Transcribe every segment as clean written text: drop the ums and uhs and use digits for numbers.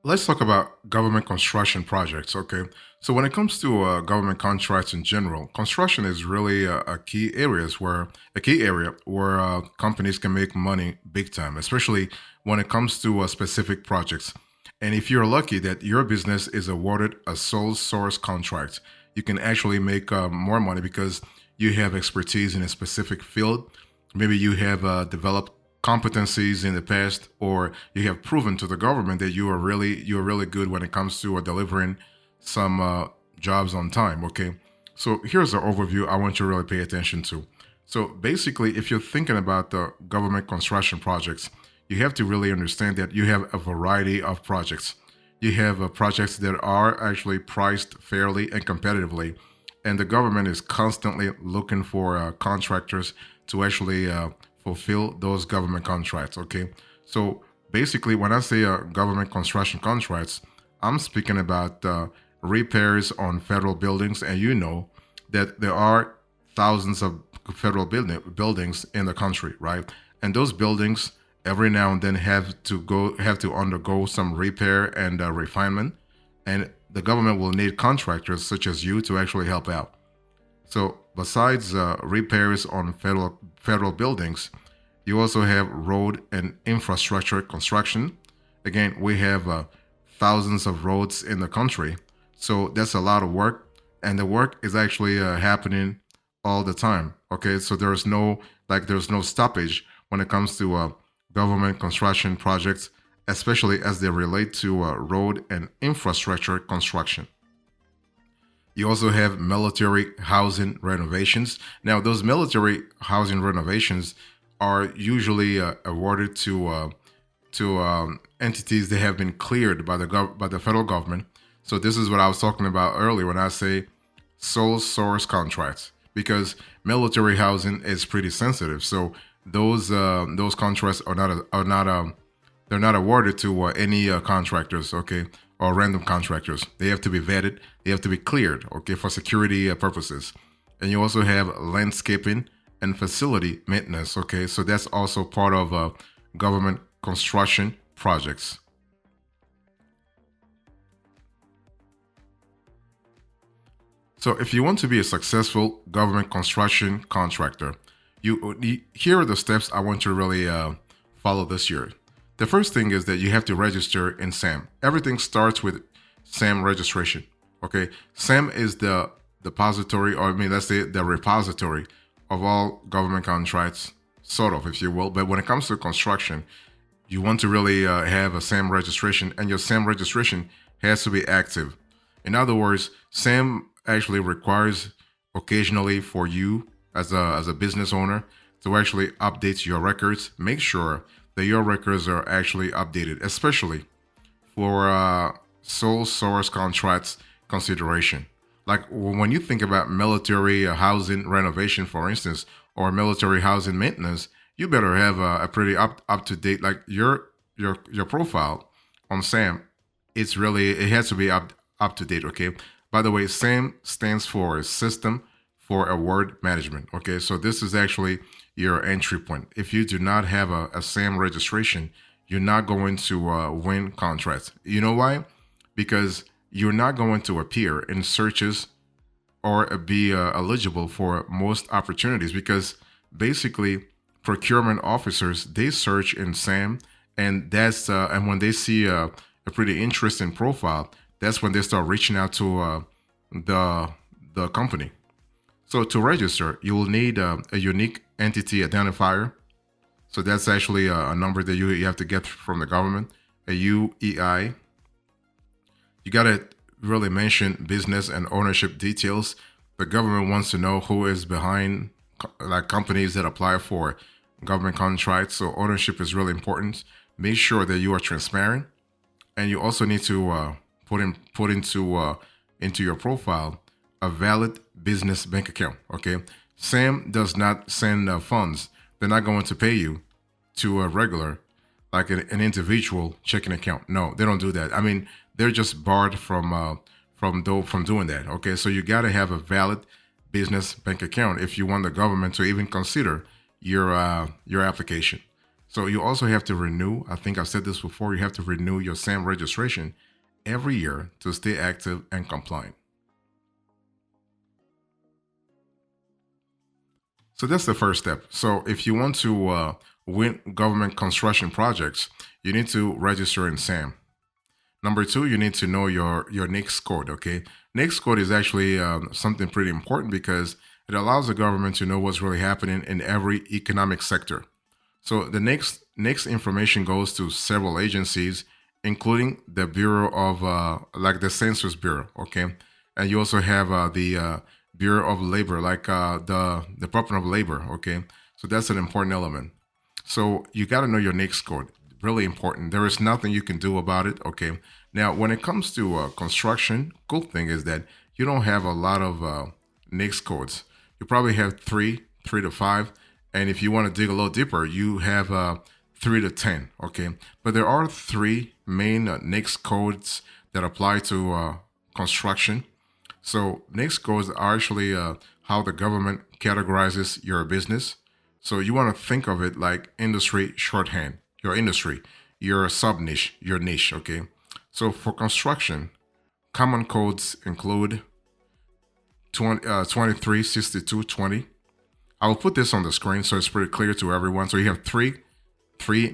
Let's talk about government construction projects. Okay. So when it comes to government contracts in general, construction is really a key area where companies can make money big time, especially when it comes to specific projects. And if you're lucky that your business is awarded a sole source contract, you can actually make more money because you have expertise in a specific field. Maybe you have developed competencies in the past, or you have proven to the government that you are really good when it comes to delivering some jobs on time. Okay, so here's an overview I want you to really pay attention to. So basically, if you're thinking about the government construction projects, you have to really understand that you have a variety of projects. You have projects that are actually priced fairly and competitively, and the government is constantly looking for contractors to actually fulfill those government contracts. Okay, so basically, when I say government construction contracts, I'm speaking about repairs on federal buildings, and you know that there are thousands of buildings in the country, right? And those buildings every now and then have to undergo some repair and refinement, and the government will need contractors such as you to actually help out. So besides repairs on federal buildings, you also have road and infrastructure construction. Again, we have thousands of roads in the country, so that's a lot of work, and the work is actually happening all the time. Okay, so there's no stoppage when it comes to government construction projects, especially as they relate to road and infrastructure construction. You also have military housing renovations. Now, those military housing renovations are usually awarded to entities that have been cleared by the federal government. So this is what I was talking about earlier when I say sole source contracts, because military housing is pretty sensitive. So those contracts are not they're not awarded to any contractors, okay, or random contractors. They have to be vetted. They have to be cleared, okay, for security purposes. And you also have landscaping and facility maintenance, okay. So that's also part of government construction projects. So if you want to be a successful government construction contractor, here are the steps I want you to really follow this year. The first thing is that you have to register in SAM. Everything starts with SAM registration. Okay, SAM is the depository, or I mean, let's say the repository of all government contracts, sort of, if you will. But when it comes to construction, you want to really have a SAM registration, and your SAM registration has to be active. In other words, SAM actually requires occasionally for you as a business owner to actually update your records. Make sure that your records are actually updated, especially for sole source contracts consideration. Like when you think about military housing renovation, for instance, or military housing maintenance, you better have a pretty up to date, like your profile on SAM. It has to be up to date. Okay. By the way, SAM stands for System for Award Management. Okay, so this is actually your entry point. If you do not have a SAM registration, you're not going to win contracts. You know why? Because you're not going to appear in searches or be eligible for most opportunities, because basically procurement officers, they search in SAM, and and when they see a pretty interesting profile, that's when they start reaching out to the company. So to register, you will need a unique entity identifier. So that's actually a number that you have to get from the government, a UEI. You got to really mention business and ownership details. The government wants to know who is behind, like companies that apply for government contracts. So ownership is really important. Make sure that you are transparent, and you also need to put into your profile a valid business bank account. Okay, Sam does not send funds. They're not going to pay you to a regular, like an individual checking account. No, they don't do that. I mean, they're just barred from doing that. Okay, so you got to have a valid business bank account if you want the government to even consider your application. So you also have to renew. I think I've said this before. You have to renew your SAM registration every year to stay active and compliant. So that's the first step. So if you want to win government construction projects, you need to register in SAM. Number two, you need to know your NICS code. Okay, NICS code is actually something pretty important because it allows the government to know what's really happening in every economic sector. So the next information goes to several agencies, including the Bureau of like the Census Bureau. Okay, and you also have the Bureau of Labor, like the Department of Labor. Okay, so that's an important element. So you got to know your NICS code. Really important. There is nothing you can do about it. Okay. Now, when it comes to construction, cool thing is that you don't have a lot of NICS codes. You probably have three to five, and if you want to dig a little deeper, you have 3 to 10. Okay, but there are three main NICS codes that apply to construction. So NICS codes are actually how the government categorizes your business. So you want to think of it like industry shorthand, your industry, your sub niche, your niche. Okay. So for construction, common codes include 236220. I will put this on the screen so it's pretty clear to everyone. So you have three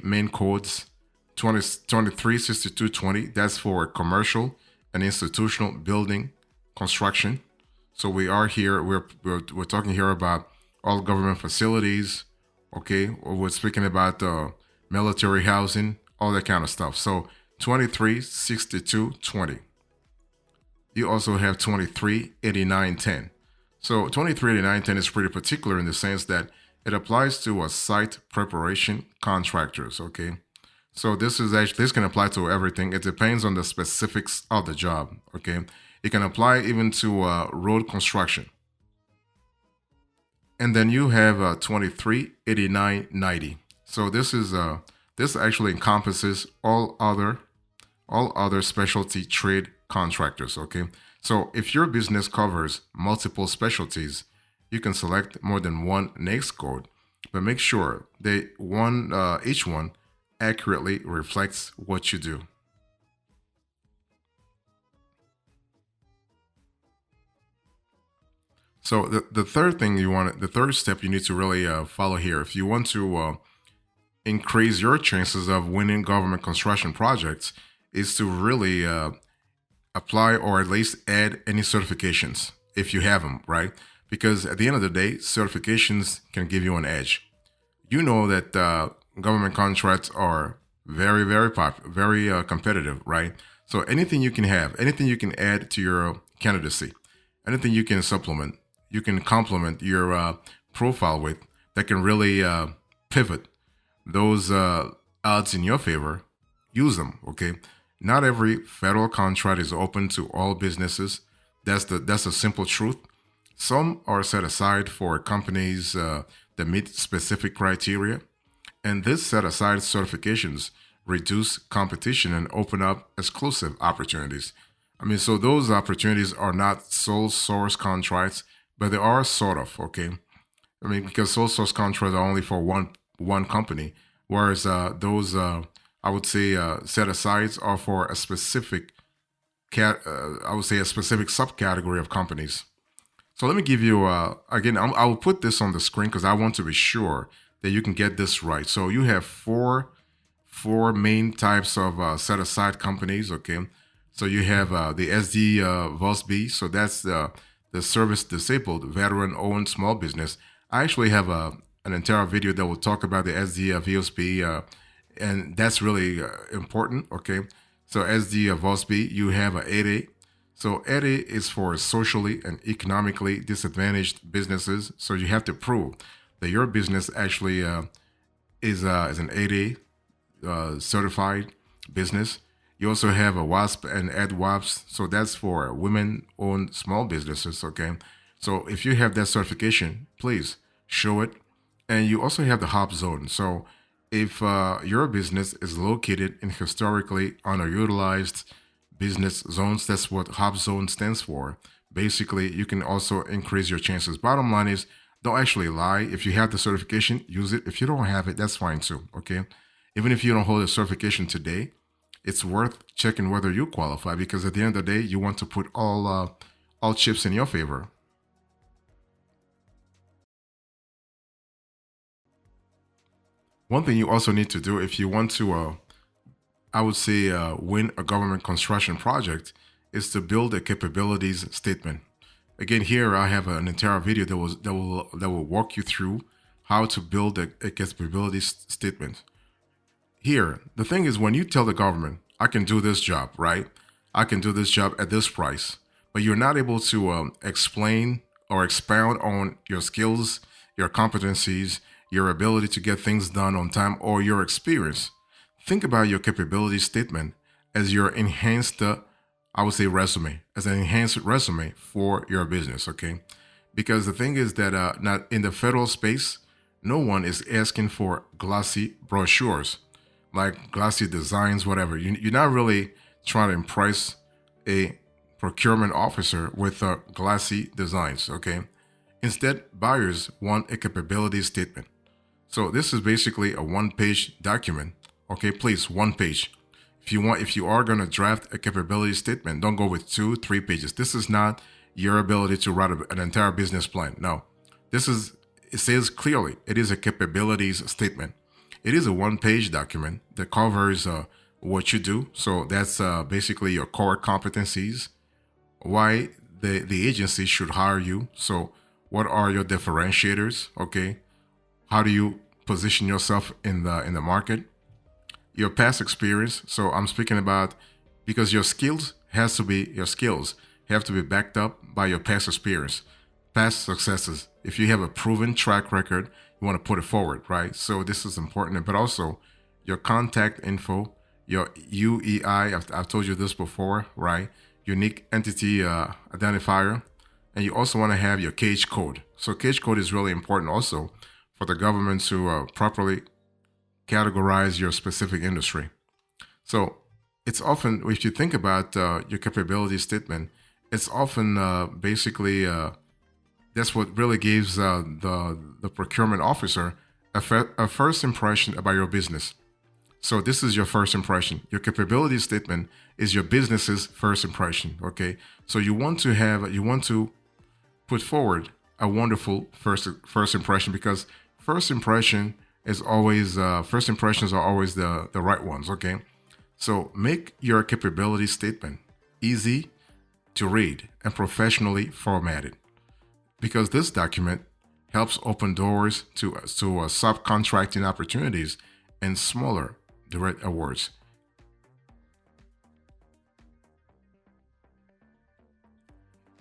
main codes. 236220. That's for commercial and institutional building construction. So we are here. We're talking here about all government facilities. Okay, we're speaking about military housing, all that kind of stuff. So 236220. You also have 238910. So 238910 is pretty particular in the sense that it applies to a site preparation contractors. Okay, so this can apply to everything. It depends on the specifics of the job. Okay, it can apply even to road construction. And then you have 238990. So this actually encompasses all other specialty trade contractors. Okay, so if your business covers multiple specialties, you can select more than one NAICS code, but make sure each one accurately reflects what you do. So the third step you need to really follow here, if you want to increase your chances of winning government construction projects, is to really apply or at least add any certifications if you have them, right? Because at the end of the day, certifications can give you an edge. You know that government contracts are very, very popular, very competitive, right? So anything you can have, anything you can add to your candidacy, anything you can supplement, you can complement your profile with that can really pivot those odds in your favor. Use them, okay? Not every federal contract is open to all businesses. That's a simple truth. Some are set aside for companies that meet specific criteria, and this set aside certifications reduce competition and open up exclusive opportunities. I mean, so those opportunities are not sole source contracts, but they are sort of, okay. I mean, because sole source contracts are only for one company, whereas those I would say set asides are for a specific I would say a specific subcategory of companies. So let me give you again. I will put this on the screen because I want to be sure that you can get this right. So you have four main types of set aside companies. Okay, so you have the SD VOSB. So that's the service disabled veteran owned small business. I actually have an entire video that will talk about the SD VOSB, and that's really important. Okay, so SD VOSB, you have a 8A. So 8A is for socially and economically disadvantaged businesses. So you have to prove that your business actually is an 8A certified business. You also have a WASP and EdWAPS. So that's for women-owned small businesses, okay? So if you have that certification, please show it. And you also have the HOP zone. So if your business is located in historically underutilized business zones, that's what HOP zone stands for. Basically, you can also increase your chances. Bottom line is Don't actually lie. If you have the certification, use it. If you don't have it, that's fine too. Okay. Even if you don't hold a certification today, it's worth checking whether you qualify, because at the end of the day, you want to put all chips in your favor. One thing you also need to do if you want to, I would say, win a government construction project, is to build a capabilities statement. Again, here I have an entire video that will walk you through how to build a capabilities statement. Here, the thing is, when you tell the government, I can do this job, right? I can do this job at this price, but you're not able to explain or expound on your skills, your competencies, your ability to get things done on time, or your experience. Think about your capability statement as your enhanced, I would say, resume, as an enhanced resume for your business, okay? Because the thing is that not in the federal space, no one is asking for glossy brochures, like glossy designs, whatever. You're not really trying to impress a procurement officer with glossy designs, okay? Instead, buyers want a capability statement. So this is basically a one-page document, okay? Please, one page. If you are going to draft a capability statement, don't go with 2, 3 pages. This is not your ability to write an entire business plan. No, it says clearly, it is a capabilities statement. It is a one-page document that covers what you do. So that's basically your core competencies, why the agency should hire you. So what are your differentiators? Okay, how do you position yourself in the market? Your past experience. So I'm speaking about, because your skills have to be backed up by your past experience, past successes. If you have a proven track record, you want to put it forward, right? So this is important, but also your contact info, your UEI. I've told you this before, right? Unique entity identifier, and you also want to have your cage code. So cage code is really important also for the government to properly categorize your specific industry. So it's often, if you think about your capability statement, it's often basically that's what really gives the procurement officer a first impression about your business. So this is your first impression. Your capability statement is your business's first impression. Okay, so you want to put forward a wonderful first impression, because first impression is always first impressions are always the right ones. Okay, so make your capability statement easy to read and professionally formatted, because this document helps open doors to subcontracting opportunities and smaller direct awards.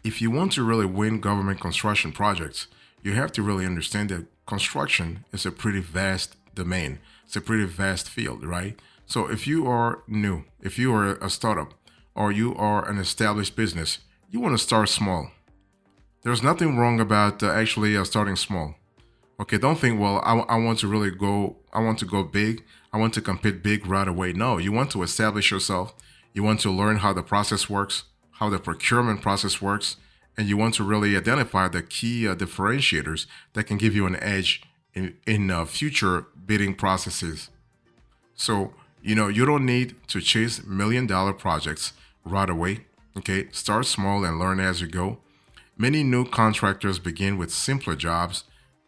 If you want to really win government construction projects, you have to really understand that construction is a pretty vast domain. It's a pretty vast field, right? So if you are new, if you are a startup, or you are an established business, you want to start small. There's nothing wrong about actually starting small. Okay, don't think, well, I want to really go, I want to go big, I want to compete big right away. No, you want to establish yourself. You want to learn how the process works, how the procurement process works, and you want to really identify the key differentiators that can give you an edge in future bidding processes. So, you don't need to chase $1 million projects right away. Okay, start small and learn as you go. Many new contractors begin with simpler jobs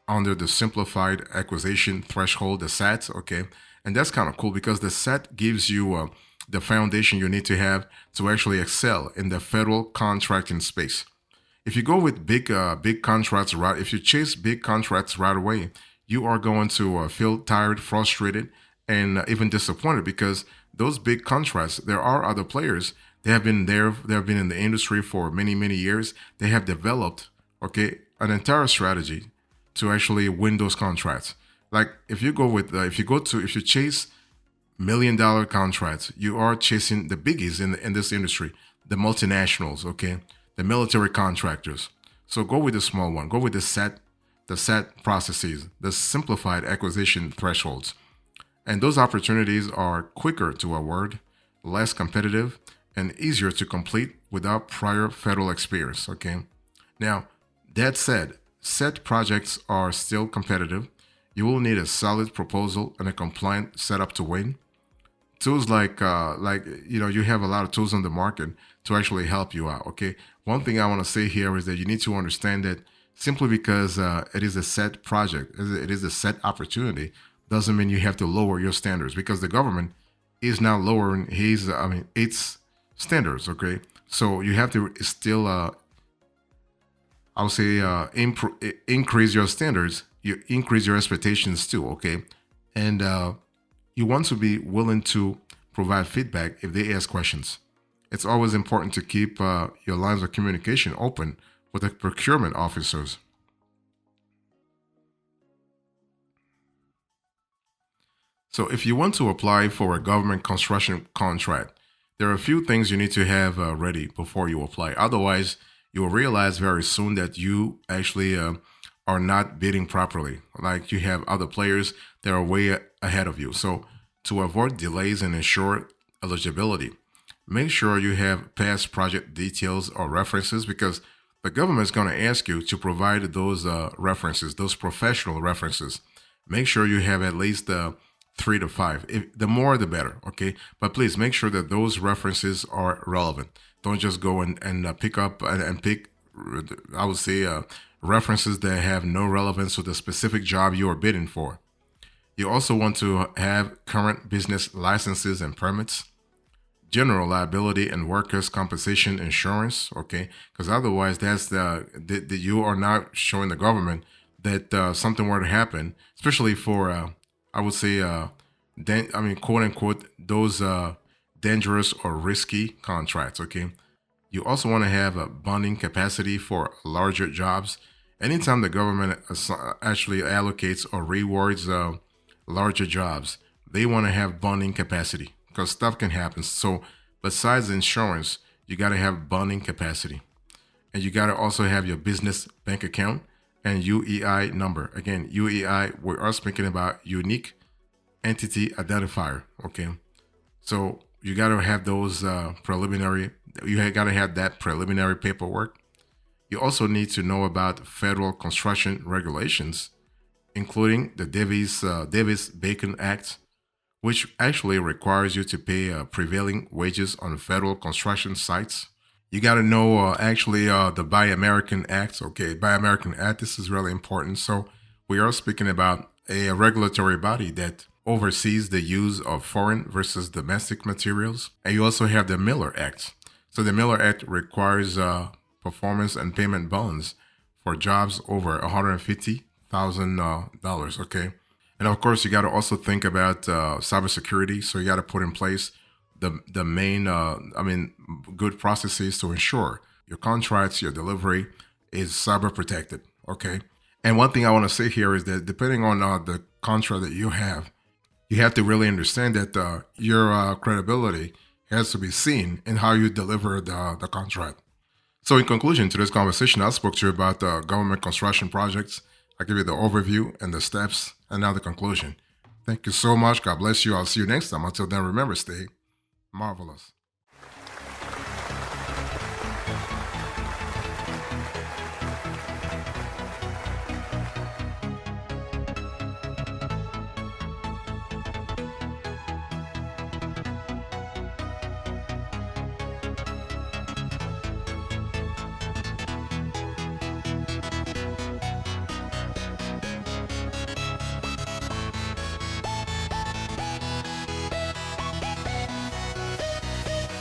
under the simplified acquisition threshold, the SAT. Okay, and that's kind of cool, because the SAT gives you the foundation you need to have to actually excel in the federal contracting space. If you go with big contracts right, if you chase big contracts right away, you are going to feel tired, frustrated, and even disappointed, because those big contracts, there are other players. They have been there. They have been in the industry for many years. They have developed, okay, an entire strategy to actually win those contracts. Like if you go with, if you chase $1 million contracts, you are chasing the biggies in this industry, the multinationals, okay, the military contractors. So go with the small one. Go with the set processes, the simplified acquisition thresholds. And those opportunities are quicker to award, less competitive, and easier to complete without prior federal experience. Okay. Now, that said, Set projects are still competitive. You will need a solid proposal and a compliant setup to win. Tools you have a lot of tools on the market to actually help you out. Okay, one thing I want to say here is that you need to understand that simply because it is a set project, it is a set opportunity, doesn't mean you have to lower your standards because the government is now lowering its standards. Okay, so you have to still I would say increase your standards, you increase your expectations too. Okay, and you want to be willing to provide feedback if they ask questions. It's always important to keep your lines of communication open with the procurement officers. So, if you want to apply for a government construction contract, there are a few things you need to have ready before you apply. Otherwise, you will realize very soon that you actually are not bidding properly. Like you have other players that are way ahead of you. So, to avoid delays and ensure eligibility, make sure you have past project details or references because the government is going to ask you to provide those references, those professional references. Make sure you have at least 3 to 5. The more, the better. Okay, but please make sure that those references are relevant. Don't just go and pick up and pick. I would say references that have no relevance to the specific job you are bidding for. You also want to have current business licenses and permits, general liability and workers' compensation insurance. Okay, because otherwise, that's the you are not showing the government that something were to happen, especially for I would say quote unquote those dangerous or risky contracts. Okay, you also want to have a bonding capacity for larger jobs. Anytime the government actually allocates or rewards larger jobs, they want to have bonding capacity because stuff can happen. So, besides insurance, you got to have bonding capacity. And you got to also have your business bank account and UEI number. Again, UEI, we are speaking about unique entity identifier. Okay. So, you got to have those got to have that preliminary paperwork. You also need to know about federal construction regulations, including the Davis-Bacon Act, which actually requires you to pay prevailing wages on federal construction sites. You got to know the Buy American Act. Okay, Buy American Act, this is really important. So we are speaking about a regulatory body that oversees the use of foreign versus domestic materials. And you also have the Miller Act. So the Miller Act requires performance and payment bonds for jobs over $150,000. Okay, and of course you got to also think about cybersecurity. So you got to put in place the main good processes to ensure your contracts, your delivery is cyber protected. Okay, and one thing I want to say here is that depending on the contract that you have to really understand that your credibility has to be seen in how you deliver the contract. So, in conclusion to this conversation, I spoke to you about government construction projects. I give you the overview and the steps, and now the conclusion. Thank you so much. God bless you. I'll see you next time. Until then, remember, stay marvelous.